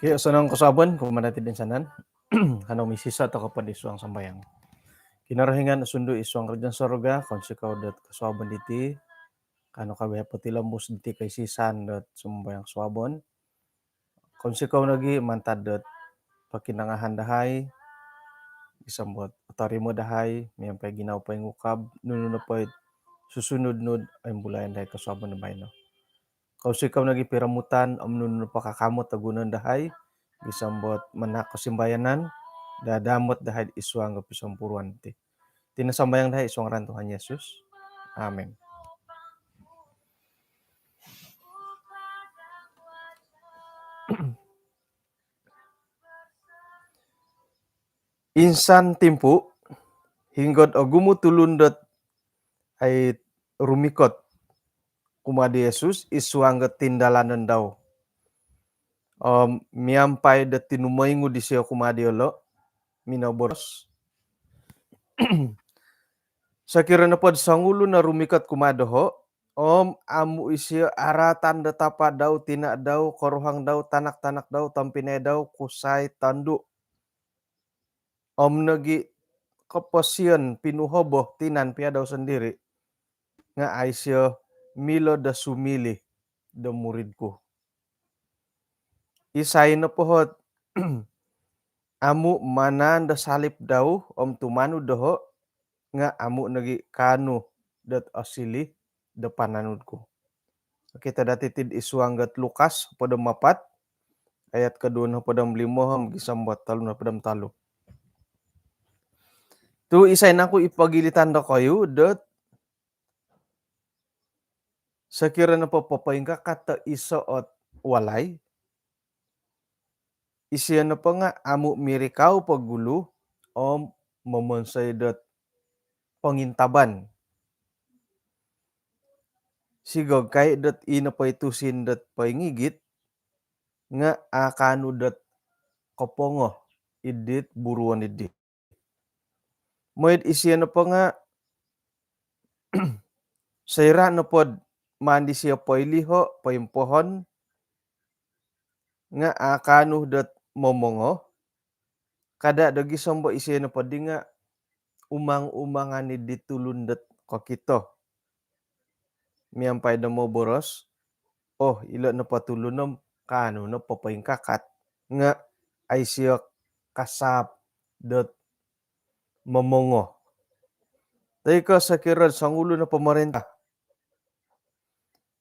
Ya, senang kasaban kumanati din sanan. Kanang misisa to kapad isuang sambayang. Kinarahingan sundu isuang kerjaan sorga konsi kau dat kasuaban diti kano kabeha patilamus diti kay sisan dat sumbayang suabon. Konsi kau lagi mantad dat pakinangahan dahay isambot utarimo dahay miyampai ginaw pa ngukab nuno pa susunod-nod ay bulayan dahay kasuaban na bayno. Kausi kau lagi piramutan nuno pa kakamot tagunan dahay isambot manak kasimbayanan dadamot dahay isuang kapisampuruan ti. Tinasambayang dahay isuang ran Tuhan Yesus. Amin. Insan timpu hinggot gumutulundot ay rumikot kumadi Yesus isuang tindalanan daw. Miampai da tinumaingu di siya kumadi olo minaboros. Sakira na pod sangulo na rumikat kumadoho, amu isya aratan da tapa daw, tina daw, koruhang daw, tanak-tanak daw, tampinay daw, kusay, tandu. Nagi kapasian pinuhoboh tinan pia daw sendiri. Nga aisya milo da sumili da muridku. Isay na pohot, amu manan da salip daw, tumanu doho, nga amu nagi kanu dat asili da pananudku. Kita datitid isuanggat Lukas pada 4 ayat kedua na padam 5 gisambat talo na padam talo. Tu isay naku ipagilitan da kayo dat sakira na papapaingka kata isoot walay isya na pa nga amu mirikaw paggulu mamonsay dat pangintaban. Sigog kay dat ina pa itusin dat paingigit nga akanu dat kopongo idit buruan idit. Moid isya na pa nga sayra na pod mandi siya pailiho paimpohon nga akanu dat momongo kada dagi sombo isya na pod nga umang-umangan ni ditulundet ko kito. Miyampay da mo boros, ilo na patulunom kanu na papaingkakat nga ay siya kasap dat momongo. Tay ka sakira sangulo na pamarenta.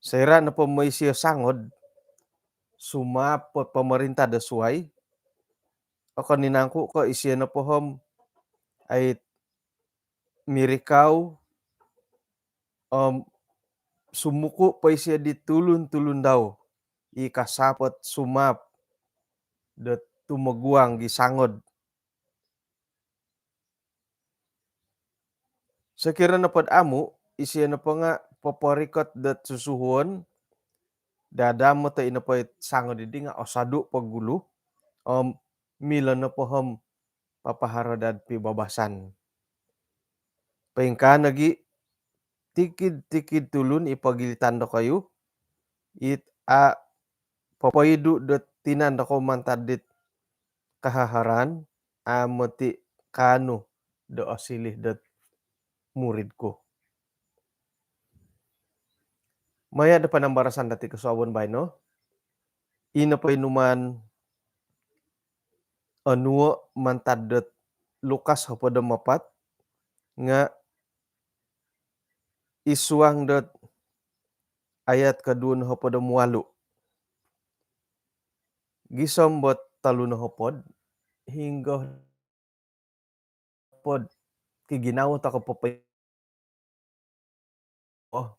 Sayra na pa may siya sangod sumapot pamarenta da suway. Ako ninangku ko isya na pohom ay mirikaw sumuko pa siya ditulun-tulun daw ikasapot sumap dat tumaguang gisangod. Sakira na pod amu isya na pa nga paparikot dat susuhon dadamo ta ina pa sangod idi nga osadu paggulu mila na pohom papaharodad pi babasan. Paingka nagi tikid-tikid tulun ipagilitan do kayo papaidu dat tinan da ko mantadit kahaharan amati kanu do asilih dat muridku. Maya da panambarasan dati kasuabon bayno. Ina pa inuman anuo mantadet Lukas pada 4 nga isuang dat ayat kedua na pada mualu. Gisombot talo na hopod hingga pod kiginaw ta kapapay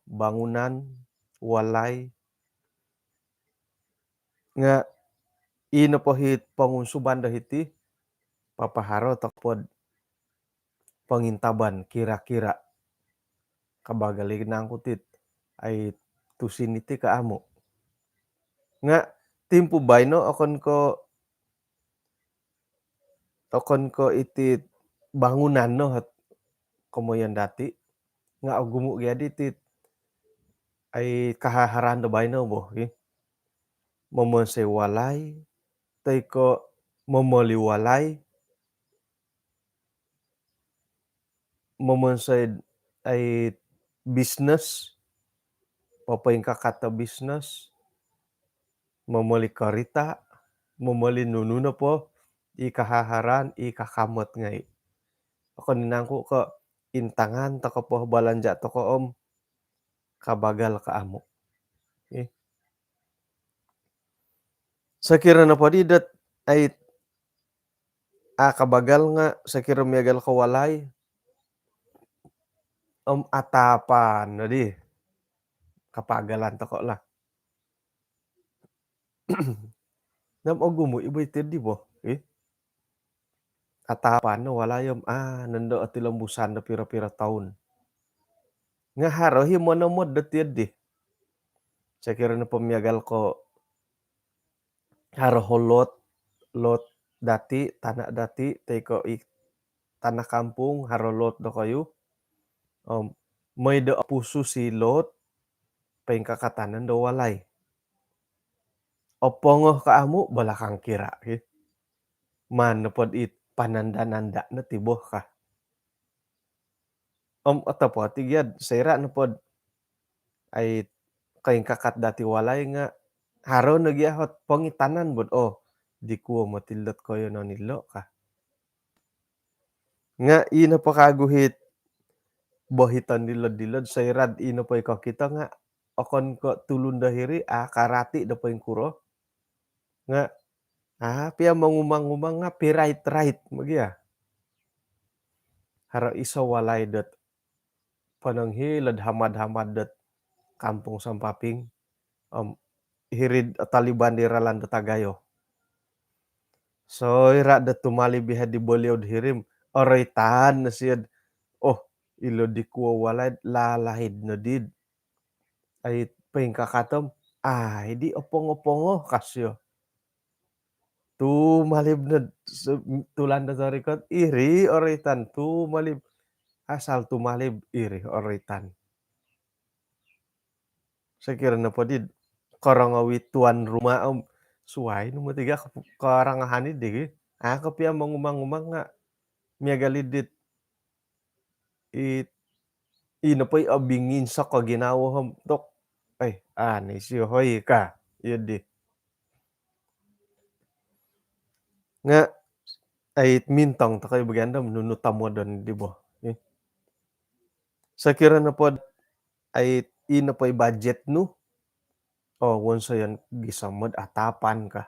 bangunan walay nga ino pahit pangunsuban dahiti papaharo takpod pangintaban kira-kira kabagalig na ang kutit ay tusiniti ka amo. Nga timpo bayno akon ko iti bangunan no hat komoyan dati nga agumo gyadi tit ay kahaharan da bayno bo. Momonsay walay teko momoli walay, momonsed ay business, papaing kakata business, momoli karita, momoli nununa po, ikahaharan, ikakamot ngai. Ako ninangku ko intangan toko poh balanja toko om, kabagal ka amo. Eh, sakirana po didat ay kabagal nga sakira miagal ka walay, atapan na di, kapagalan toko lah. Nam ogumo ibay di bo, atapan no walayom, nando ati lembusan na pira-pira tahun. Nga haro himo na mod datid di. Sakira na pamiagal ko haro holot, lot dati, tanah dati, teko tanah kampung, haro lot do kayu. May do pusu si lot, paing kakatanan do walay. Opongoh ka amo balakang kira, mana pod pananda-nanda na tiboh ka. Ata po tigyad sera na pod ay kaing kakat dati walay nga haro nagyahot pangitanan bod di ko matildot koyo no nilo ka. Nga ina pa kaguhit bohitan dilod-dilod sayrad ino pa ikaw kita nga okon ko tulun dahiri karati da pa kuro nga pia mangumang-umang nga pirait-rait magyar. Haro iso walay dat pananghilad hamad-hamad dat kampung Sampaping hirid Taliban di Ralanda Tagayo. So ira da tumali biha di boliod hirim oroitan na siyad ilo di kuwa walay lalahid na did ay paing kakatom di opong-opongo kasyo. Tumalib na tulanda sa rikot iri oroitan tumalib asal tumalib iri oroitan. Sakira na po did karangawi tuan rumah suway no matiga karangahanid di kapia mangumang-umang nga miagalidit ino pa'y abingin sa kaginawahom tok ay anay siyo hoy ka yun nga ay mintang ta kayo bagandam nunutam mo don di ba sakira na pod ay ino pa'y budget no onso yan gisamad atapan ka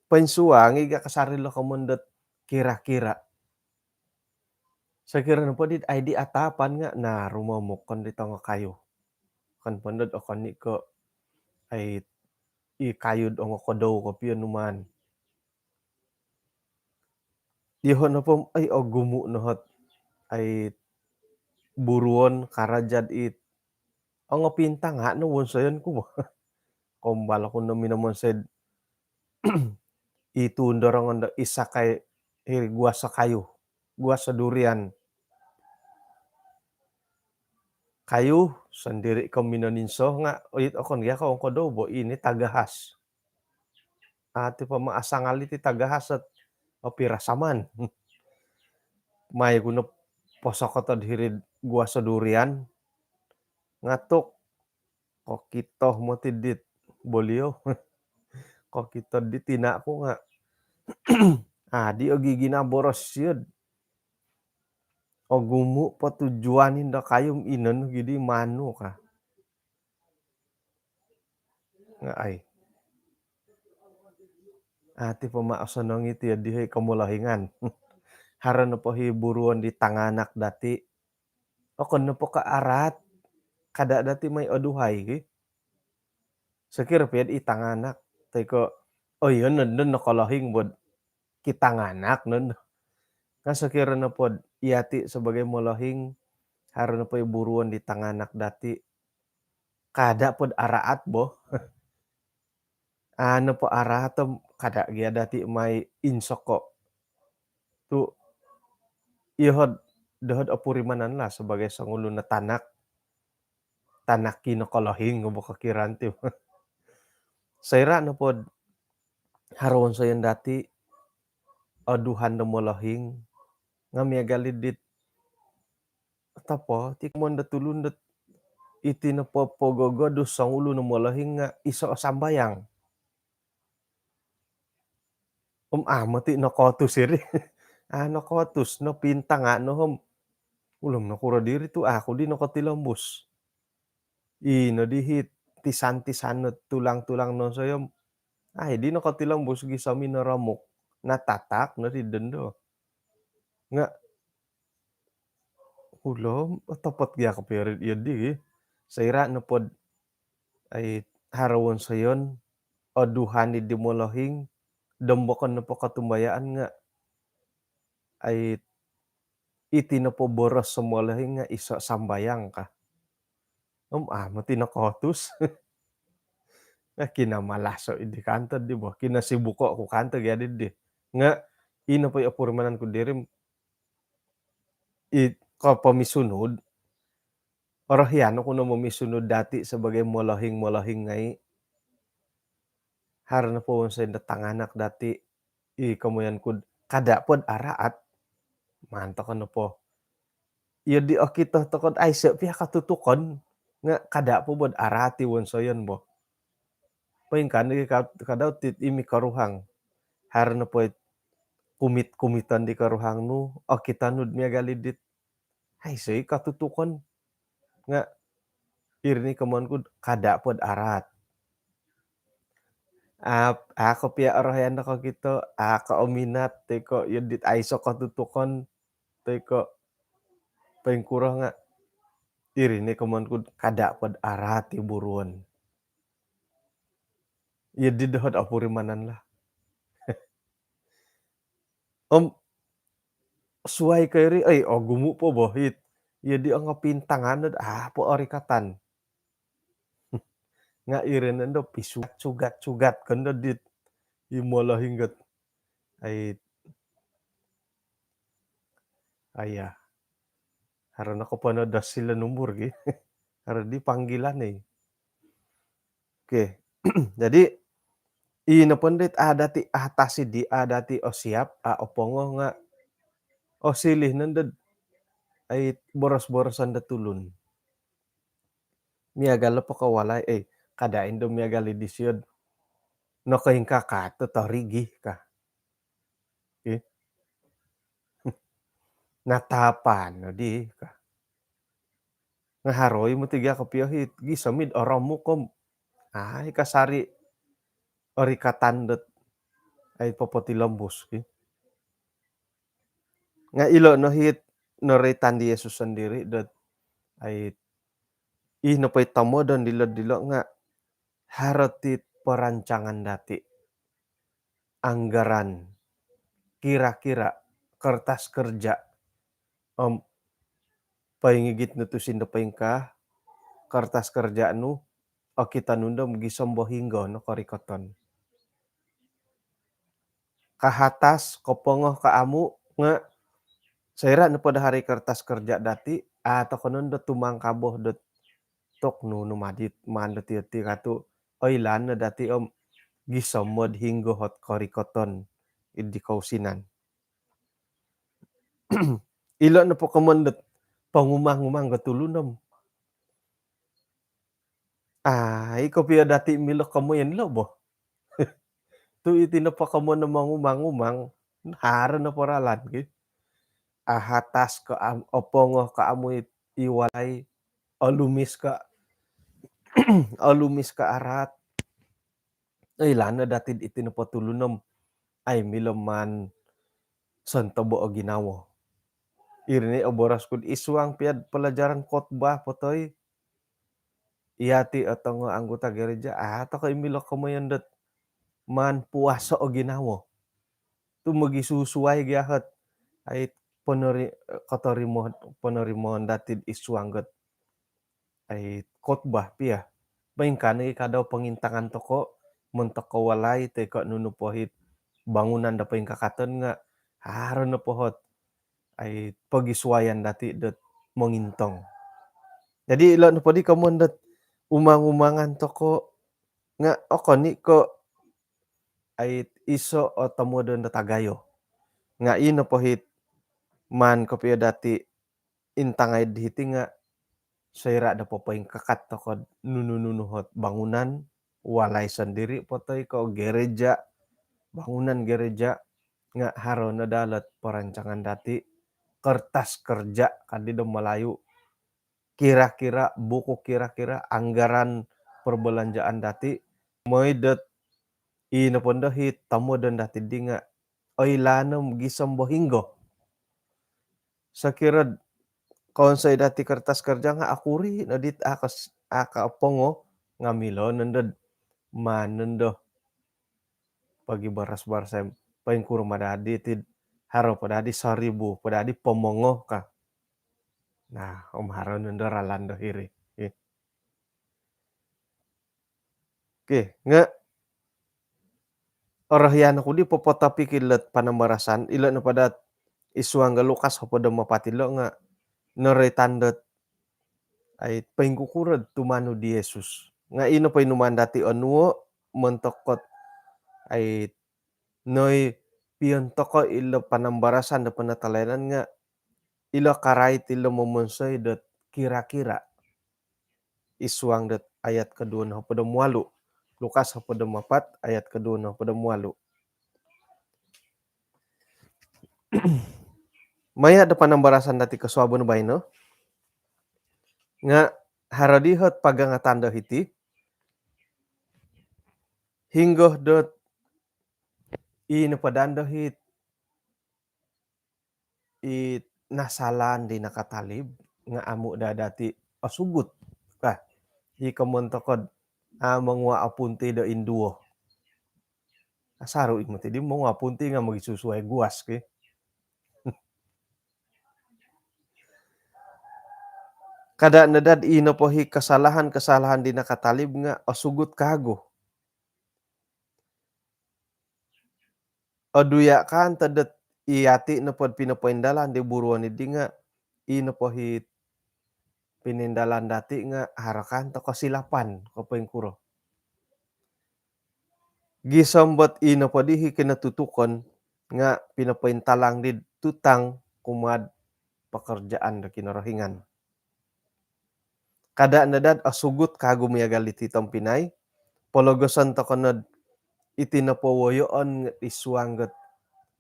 pansuang iga kasarilo ka mundat kira-kira sakira na pod ay di atapan nga na rumamok kon dito nga kayo kan pandod o ni ko ay ikayod o kodaw ko piyon numan. Ihon na po ay gumo nohot ay buruon karajad ang pinta nga no wonsayon ko kumbala ko no minamonsed itundorangan da isa kay gua sa kayo gua sa durian kayo sandiri ka minaninso nga oyit okon ya ka daw bo ini tagahas ti pamaasangali ti tagahas at pirasaman may kuno posokotod hirid gua sa durian ngatok kokitoh mo ti dit bolio kokitod di tina ko nga di giginaboros yun gumo patujuanin da kayom inon gidi mano ka nga ay ti pamaasanong iti dihay kamulahingan hara na po hiburuan di tanganak dati okon na po kaarat kada dati may oduhay sakira piyad itanganak teko yun nun nakalahing bod kitanganak nun nga sakira na pod iyati sebagai malahing haro na po buruan di tanganak dati kada pod araat bo ano po aratom kada gia dati may insoko tu ihod dohod opurimanan la sebagai sangulo na tanak kinokalahing nga kakiran ti sayra na pod harawan sayan dati aduhan da molahing nga miagali dit tapo ti kumon da tulun dat iti na pogogo do sangulo na molahing nga iso sambayang. Amati nakotus iri. Nakotus no pinta nga no ulam nakura diri tu ako di nakatilambos. Ino dihit tisan-tisan no tulang-tulang no sayom. Di nakatilambos gisami na ramok. Natatak na ridendo. Nga ulam tapat gya ka pero di saira na pod ay harawan sayon aduhan di molahing dambakan na pakatumayaan nga ay iti na po boros sa molahing nga iso sambayang ka. Amati nakotus. Nga kinamalaso idi kantad di ba? Kinasibuko ko kanta gyadid di. Nga ino pa'y apurmanan ko diri kapamisunod orahyano ko na mamisunod dati sebagai molahing-molahing ngai harana po sa tanganak dati kamuyan kud kada pod araat manto ka na po. Iyo di kita tokod ay siya piya katutukon nga kada po bod arati won sayon bo. Paingkan kadaw tit imi karuhang harana po kumit-kumitan di karuhang nu akitanod miya galidit. Ay say katutukon nga irni kamuan kud kada pod arat. Ako piya arayan ko kito kauminat teko yun dit ayso katutukon teko paingkura nga irini kamuan kud kada pod arat ti buruan. Iya di dohot apurimanan lah. Suway kayri ay gumu po bohit. Iya di ang pintangan po arikatan. Nga irin ando pisugat-sugat kanda dit imola hinggat ay aya harana ko pa das sila numur gi. Hara di panggilan Oke. Jadi ino pandit adati atasi di adati siap opongo nga silih nandad ay boros-borosan da tulun. Miagala pa kawalay kadain do miagali disyod. No kahingka ka tarigi ka. Natapan no di ka. Nga haroy mo tiga kapiyahit gisamid aram mo kom. Kasari orikatandat ay papatilambos nga ilo no hit no retan di Yesus sendiri dat ay napay tamo dan dilo-dilo nga haratit perancangan dati anggaran kira-kira kertas kerja paingigit na tusin da paingka kertas kerja nu kita nunda gisambo hinggo no karikoton. Kahatas kopongoh kaamu nga saira na pada hari kertas kerja dati atau kanon da tumangkaboh dat tok nu madit mandat ti katu oilan na dati gisamod hinggo hot karikoton idi kausinan. Ilo na po kamandat pangumang-umang gatulunam. Ikaw piya dati milok kamo yan lo bo. Tu iti na pa kamo na mangumang-umang hara na paralan hatas ka opongo ka amoy iwalay alumis ka alumis ka arat lana dati iti na patulunam ay milaman santabo o ginawo. Irni oboras kud iswang piad pelajaran khotbah potoy iyati atau nga anggota gereja ato kay milok kamayan dat man puasa o ginawo. Tu magisusuway giahat ay panarimohan dati iswanggat ay khotbah piya. Maingkan kadaw pangintangan toko mentok kawalay teko nunupohit bangunan da paing kakaton nga haro na pohot ay pagiswayan dati dat mangintong. Jadi ilo na padi kamon dat umang-umangan toko nga ni ko ait iso o tamo da tagayo. Nga ino pohit man kopio dati intangay dihiti nga saira da popoing kakat tokod nunununuhot bangunan, walay sandiri potoy ko gereja, bangunan gereja nga haro na dalat perancangan dati kertas kerja kadido Melayu kira-kira buku kira-kira anggaran perbelanjaan dati moy det ino pondohit tamo dan dati dinga oy lanom gisom bohinggo sakira konsay dati kertas kerja nga akuri nadit aka pongo ngamilo nended manendo pagi baras-barasem paling kurang madadi tid haro padadi 1.000 padadi pomongo ka. Nah, om haro nendo ralando hiri. Oke, nga orahyan ako di popotapi kilat panambarasan ila na padat isuang ga Lukas hopodo mapatilo nga naretandot ay paingkukurad tumano di Jesus. Nga ino pa inumandati onuo mentokot ay noy piyon toko ilo panambarasan da panatalanan nga ilo karait ilo momonsoy dot kira-kira isuang dot ayat kedua na hopodo mualu. Lukas hopodo mapat ayat kedua na hopodo mualu. Maya da panambarasan dati kaswabon bayno nga haradihot pagangatanda hiti hinggoh dot ino padando hit it nasalan di nakatalib nga amu da dati asugut kah hikamon tokod mangwa apunti da induo asaru imo ti di mangwa apunti nga magisusuay guas ke kada nadad ino po hi kesalahan di nakatalib nga asugut kago oduya kan tadet iati na pod pinapoindalan di buruan di nga ino po hit pinindalan dati nga harakan to kasilapan ko pengkuro. Gisambot ino po dihi kinatutukon nga pinapointalang di tutang kumad pekerjaan da kinorohingan. Kada nadad asugut kagum ya galit itong Pinay, pologosan to konod iti napawoyoon nga isuangget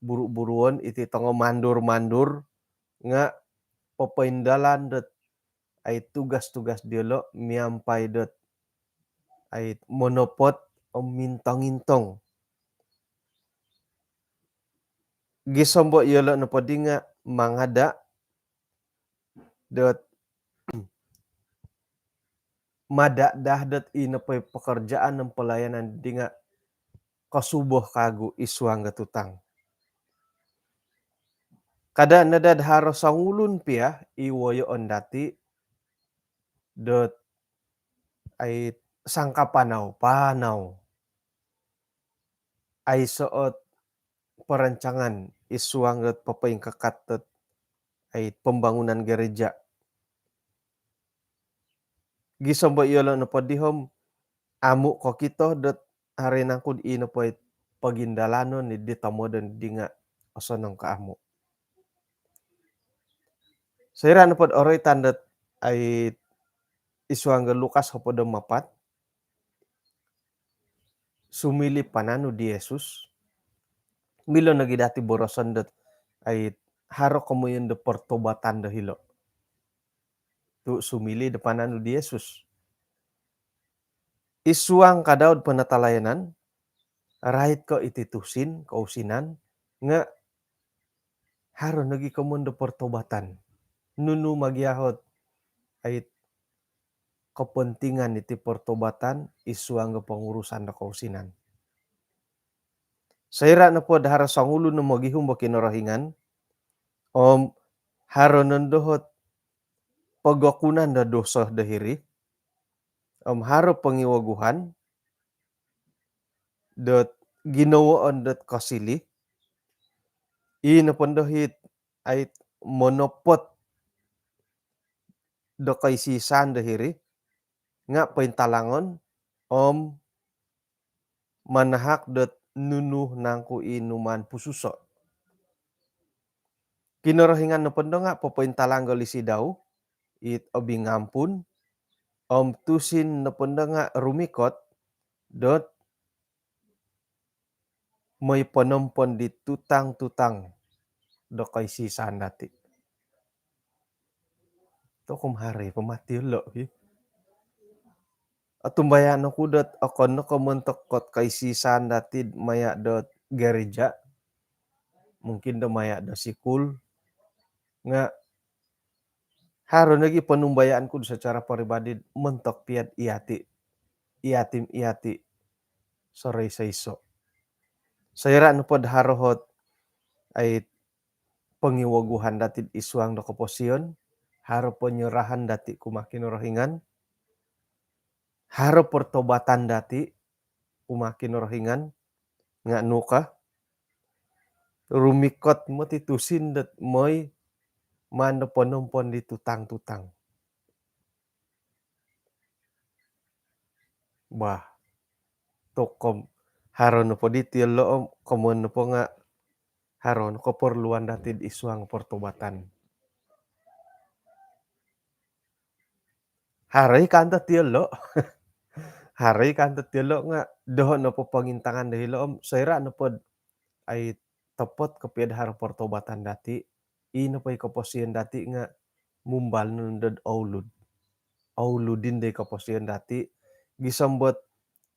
buru-buruon iti tongo mandur-mandur nga papaindalan dot ay tugas-tugas diolo miampay dot ay monopot o mintong-intong. Gisombo yolo no podi nga mangada dot madadah dot ino pay pekerjaan ng pelayanan di nga kasuboh kago isuang gatutang. Kada nadad haro sangulun pia iwoyoon dati dot ay sangka panaw ay soot perancangan isuang dot papaing kakat ay pembangunan gereja. Gisombo yolo no podihom amu ko kito dot harinangkud ino poy pagindalanon ni ditamodan di nga osonong kaamu. Saira no pod oroy tandat ay isuang ga Lukas hopodo mapat sumili panano di Jesus milo nagidati boroson dot ay haro kamuyon da pertobatan da hilo. Tu sumili da panano di Jesus. Isuang kadaod panatalayanan rahit ko ititusin kausinan nga haro nagi kamon da pertobatan. Nunu magyahot ay kepentingan iti pertobatan isuang ga pengurusan da kausinan. Saira na pod haro sangulo no magihum ba kinorohingan om haro nandohot pagakunan da dosa dahiri om haro pangiwaguhan dot ginawoon dot kasili ino pondohit ay monopot do kaisisan dahiri nga paintalangon om manahak dot nunuh nangku inuman pususo. Kinorohingan no pendo nga popointalanggo lisidau, it obi ngampun, tusin no pendo nga rumikot, dot moy panompon di tutang-tutang do kay sisan dati. To kumhari pamatiulo hi. Tumbayan no kudot akon no komentok kot kay sisan dati maya dot gereja. Mungkin do maya do sikul nga haron lagi penumbayaanku secara pribadi mentok piat iati iatim iati sore saiso. Sayra no pod harohot ay pengiwaguhan dati isuang do keposion, haro penyerahan dati kumakin rohingan, haro pertobatan dati kumakin rohingan, nga nuka, rumikot mo titusin dat moy mando ponompon di tutang-tutang. Bah, tokom haron no po di tielo komon no po nga haron keperluan dati isuang pertobatan. Haray kanta tielo. Haray kanta tielo nga doho no po pangintangan dahilo sayra no pod ay tepot kepiad haro pertobatan dati. Ino pa'y kaposian dati nga mumbal nundod aulud. Auludin day kaposian dati. Gisambot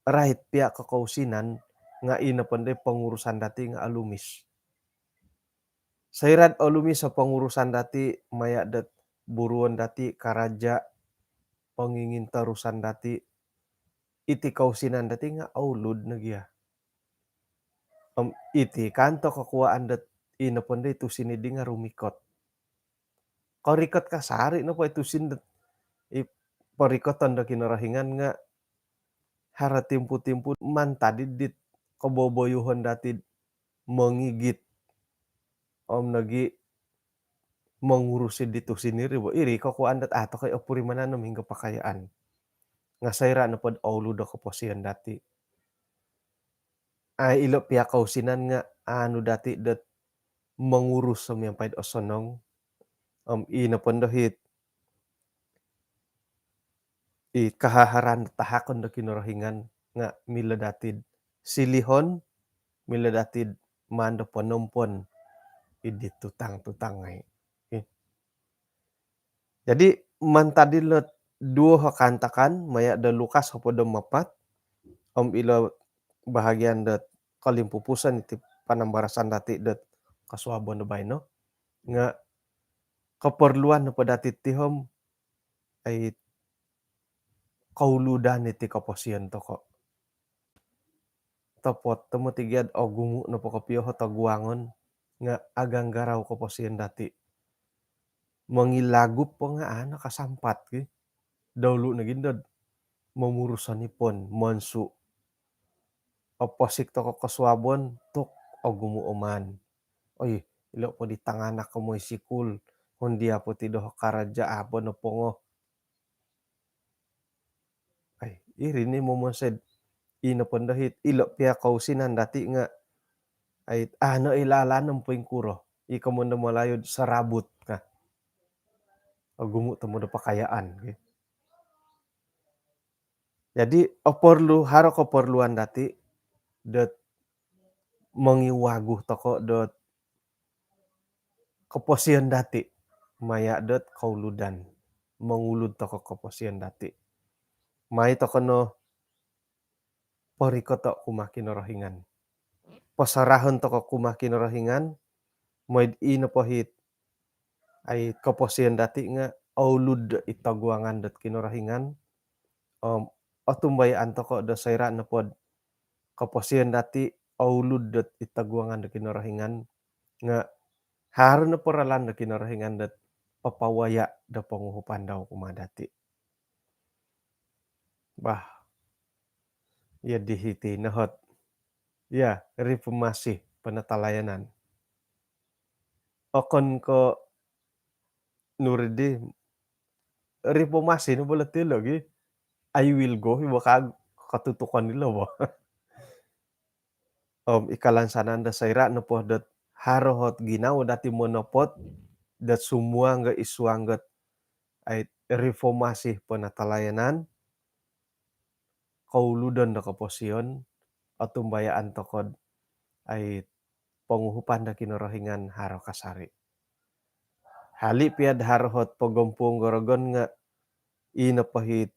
right pihak kakausinan nga ino panday pengurusan dati nga alumis. Sayrat alumis sa pengurusan dati maya dat buruan dati karaja pangingin tarusan dati iti kausinan dati nga aulud nagya. Iti kanto kakuaan dat ino panday tusin idi nga rumikot. Karikot kasari no pa itusin dat parikoton da kinarahingan nga hara timpu-timpu mantadi dit kaboboyuhon dati mengigit nagi mengurusi ditu sendiri bo iri kakuan dat ato kay opuri mananam hingga pakayaan. Nga sayra no pod aulu da kaposian dati. Ay ilo pihak kausinan nga anu dati dat mengurus samiampay osonong ino pondo hit kahaharan tahakon da kinarahingan nga miladatid silihon miladatid mando panompon idi tutang-tutang ngay. Jadi mantadi lot duo hakantakan maya da Lukas hapodo mapat ilo bahagian dat kalimpupusan iti panambarasan dati dat kasuabon da bayno nga keperluan no padati tihom ay kauludan iti kaposian toko. Topot temo tigiad gumu no pakapioho taguangon nga agang garaw kaposian dati. Mangilagup po nga kasampat ki. Dahulu na gindod mamurusan ipon mansu. Posik to kasuabon tok gumu oman. Oy, ilo po di tanganak ko mo'y sikul. Hundia po ti doho karaja apon no pongo. Ay, iri ni mo monsed ino pandahit ilo pia kausinan dati nga ay ilalanam po yung kuro. Ikaw mo na malayod sa rabot ka. Gumu tamo da pakayaan. Okay? Jadi haro keperluan dati dot mengiwaguh toko dot keposian dati maya dot kauludan mengulud toko keposian dati. Mai toko no parikoto kumakin rohingan. Pasarahon toko kumakin rohingan moy ino pohit ay keposian dati nga aulud itaguangan dot kinorohingan otumbayaan toko da sayra na pod keposian dati aulud dot itaguangan da kinorohingan nga haron na paralan da kinorohingan dot papawaya da panguhupan daw kumadati. Bah, ya dihiti nahot. Ya, reformasi penatalayanan. Okon ko nuridi reformasi no balati lagi. I will go, baka katutukan nila ba? ikalansanan da saira no po dat harohot ginaw dati monopot dat semua nga isuangget ay reformasi penatalayanan kauludan da kaposiyon at tumbayaan tokod ay panguhupan da kinorohingan haro kasari. Hali piad harohot pagompong gorogon nga inapahit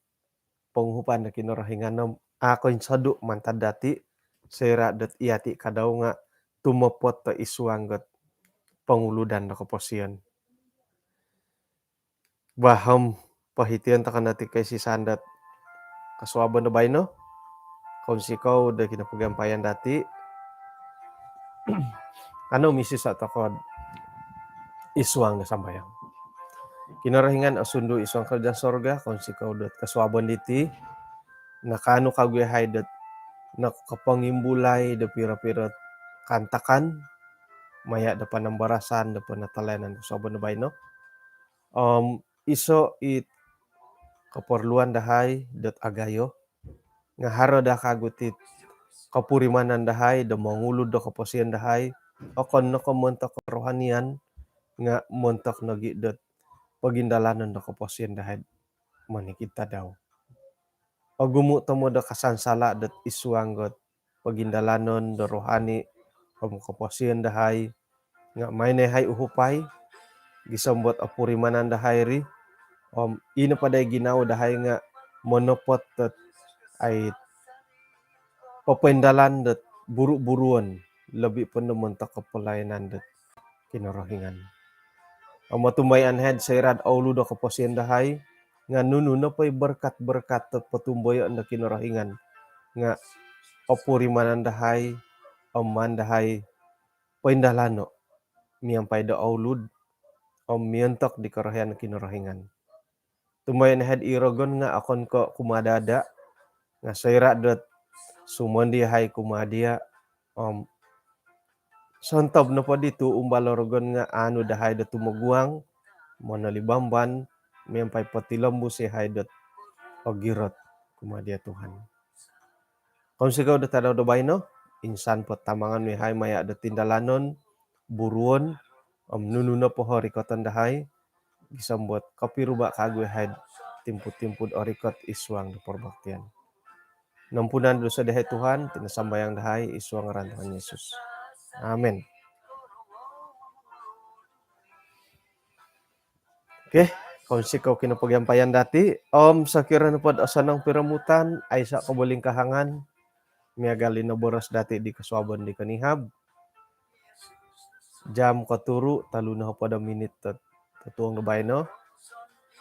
panguhupan da kinorohingan no ako'y sadu mantad dati saira dat iati kadaw nga tumopot ta isuangget panguludan da kaposiyon. Baham pahitian ta kanati kay si sandat kasuaban da bayno kung sikaw da kinapugampayan dati ano misis sa takod isuang da sambayang. Kinarahingan asundo isuang kerja sorga kung sikaw dat kasuaban diti nakano kagwehay dat nakapangimbulay da pira-pira kantakan maya da panambarasan da panatalayanan kasuaban da bayno. Iso it kaperluan dahay dat agayo nga haro da kagutit kapurimanan dahay da mangulod da kaposian dahay okon no kamontok rohanian nga montok nagi dat pagindalanan da kaposian dahay manikita daw. Pagumu mo da kasansala dat isuanggot pagindalanon da rohani kaposian dahay nga may hay uhupay gisambot apurimanan dahay ri ino paday ginaw dahay nga monopot dat ay papendalan dat buru-buruan labi pa naman ta kapalayanan dat kinorohingan. Ang matumbayan head sa irad aulo da kaposian dahay nga nuno na pa'y berkat-berkat at patumbayan da kinorohingan nga opurimanan dahay mandahay paindalano miyampay da aulud miyantok di karahian na kinorohingan. Tumbayan head irogon nga akon ko kumadada nga sayra dat sumandi hay kumadia sontob na po dito umbalorogon nga ano dahay da tumuguang manalibamban miyampay patilambo si hay dat pagirot kumadia Tuhan. Kung sigaw da tadaw da bayno insan po tamangan mi hay maya da tindalanon buruon nuno na po horikotan dahay gisambot kapiruba kagwe hay timpud-timpud orikot iswang da porbaktian. Nampunan dosa dahay Tuhan tinasambayang dahay iswang ngaran Tuhan Yesus. Amen. Okay, kung sikaw kinapagyampayan dati, sa kira na pod asanang piramutan ay sa kabuling kahangan, miyagali na boras dati di kasuaban di kanihab. Jam katuru, talo na po da minit tatuang na bayno.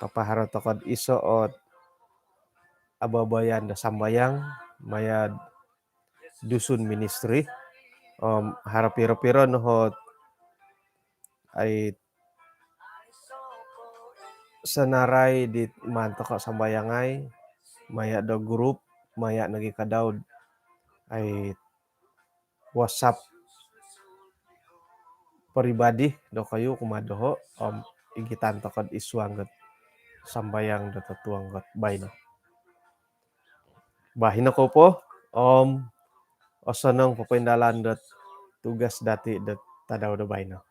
Papaharot akod iso at ababayan da sambayang, mayad dusun ministry. Harapiro-piro no ay sanaray di mantok sambayangay maya do group maya nagikadaw ay WhatsApp pribadi do kayo kumadoho igitan tokod iswangget sambayang do tatuanggot bayno. Bahin ako po osanong papendalan dat tugas dati dat tadaw do bayno.